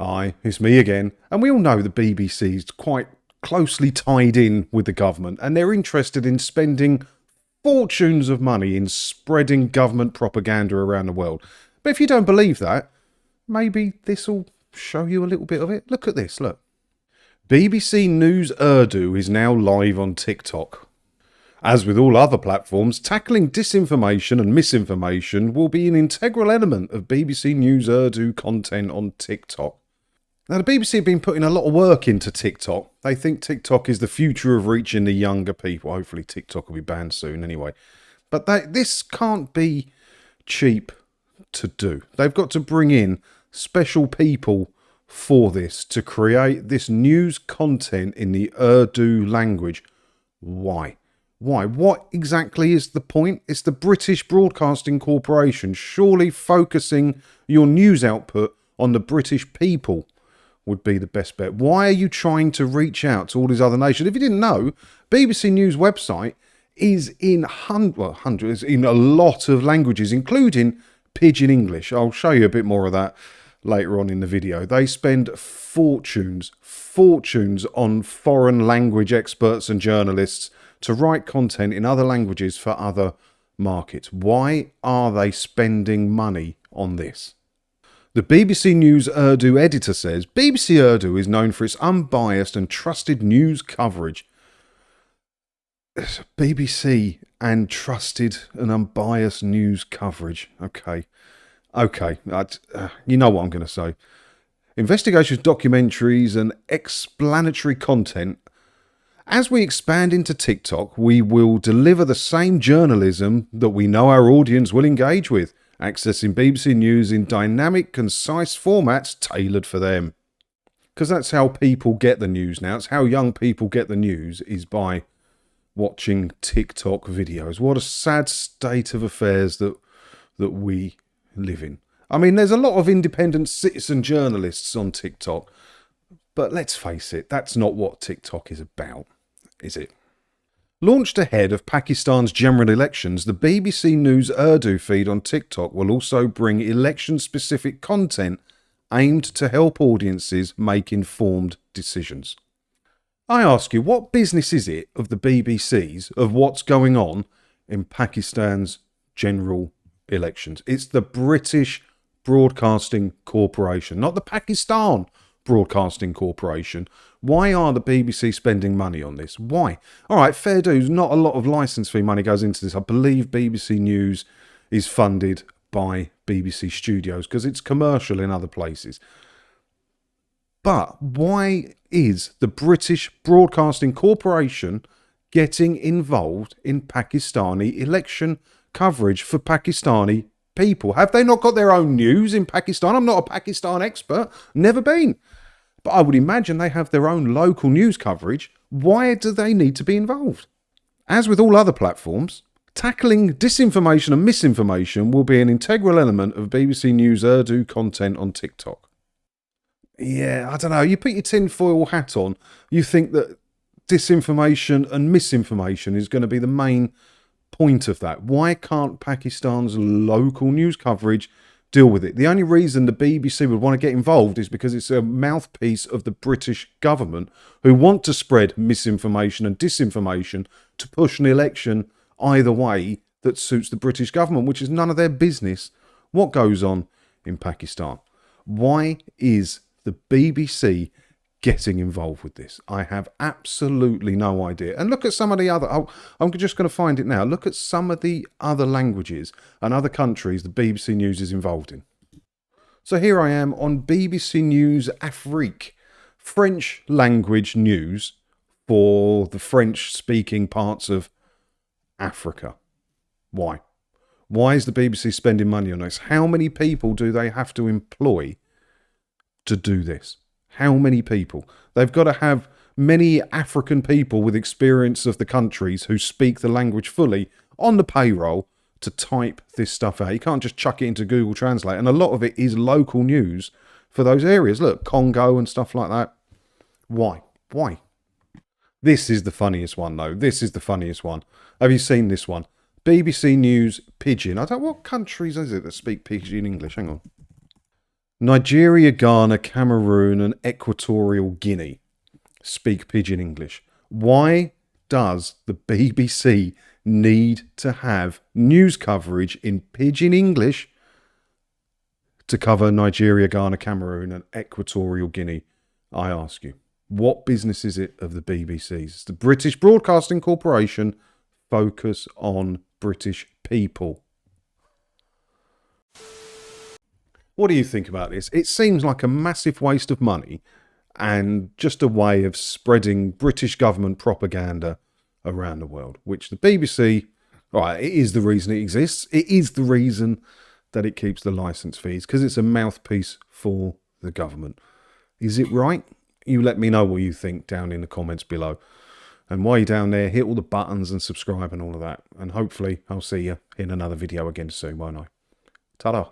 Aye, it's me again. And we all know the BBC's quite closely tied in with the government and they're interested in spending fortunes of money in spreading government propaganda around the world. But if you don't believe that, maybe this will show you a little bit of it. Look at this, look. BBC News Urdu is now live on TikTok. As with all other platforms, tackling disinformation and misinformation will be an integral element of BBC News Urdu content on TikTok. Now, the BBC have been putting a lot of work into TikTok. They think TikTok is the future of reaching the younger people. Hopefully TikTok will be banned soon anyway. But this can't be cheap to do. They've got to bring in special people for this to create this news content in the Urdu language. Why? Why? What exactly is the point? It's the British Broadcasting Corporation. Surely focusing your news output on the British people would be the best bet. Why are you trying to reach out to all these other nations? If you didn't know, BBC News website is in hundreds, in a lot of languages, including Pidgin English. I'll show you a bit more of that later on in the video. They spend fortunes on foreign language experts and journalists to write content in other languages for other markets. Why are they spending money on this? The BBC News Urdu editor says, BBC Urdu is known for its unbiased and trusted news coverage. BBC and trusted and unbiased news coverage. Okay. You know what I'm going to say. Investigations, documentaries and explanatory content. As we expand into TikTok, we will deliver the same journalism that we know our audience will engage with, accessing BBC News in dynamic, concise formats tailored for them. Because that's how people get the news now. It's how young people get the news, is by watching TikTok videos. What a sad state of affairs that we live in. I mean, there's a lot of independent citizen journalists on TikTok, but let's face it, that's not what TikTok is about, is it? Launched ahead of Pakistan's general elections, the BBC News Urdu feed on TikTok will also bring election-specific content aimed to help audiences make informed decisions. I ask you, what business is it of the BBC's of what's going on in Pakistan's general elections? It's the British Broadcasting Corporation, not the Pakistan Broadcasting Corporation. Why are the BBC spending money on this? Why? All right, fair dues, not a lot of licence fee money goes into this. I believe BBC News is funded by BBC Studios because it's commercial in other places. But why is the British Broadcasting Corporation getting involved in Pakistani election coverage for Pakistani people? Have they not got their own news in Pakistan? I'm not a Pakistan expert, never been. But I would imagine they have their own local news coverage. Why do they need to be involved? As with all other platforms, tackling disinformation and misinformation will be an integral element of BBC News Urdu content on TikTok. Yeah, I don't know. You put your tinfoil hat on, you think that disinformation and misinformation is going to be the main point of that. Why can't Pakistan's local news coverage deal with it? The only reason the BBC would want to get involved is because it's a mouthpiece of the British government who want to spread misinformation and disinformation to push an election either way that suits the British government, which is none of their business what goes on in Pakistan. Why is the BBC getting involved with this? I have absolutely no idea. And look at some of the other, I'm just going to find it now. Look at some of the other languages and other countries the BBC News is involved in. So here I am on BBC News Afrique, French language news for the French speaking parts of Africa. Why? Why is the BBC spending money on this? How many people do they have to employ to do this? How many people? They've got to have many African people with experience of the countries who speak the language fully on the payroll to type this stuff out. You can't just chuck it into Google Translate. And a lot of it is local news for those areas. Look, Congo and stuff like that. Why? Why? This is the funniest one, though. This is the funniest one. Have you seen this one? BBC News Pidgin. I don't know what countries is it that speak Pidgin English. Hang on. Nigeria, Ghana, Cameroon, and Equatorial Guinea speak pidgin English. Why does the BBC need to have news coverage in pidgin English to cover Nigeria, Ghana, Cameroon, and Equatorial Guinea? I ask you. What business is it of the BBC's? It's the British Broadcasting Corporation. Focus on British people. What do you think about this? It seems like a massive waste of money and just a way of spreading British government propaganda around the world, which the BBC, right, it is the reason it exists. It is the reason that it keeps the licence fees, because it's a mouthpiece for the government. Is it right? You let me know what you think down in the comments below. And while you're down there, hit all the buttons and subscribe and all of that. And hopefully I'll see you in another video again soon, won't I? Ta-da.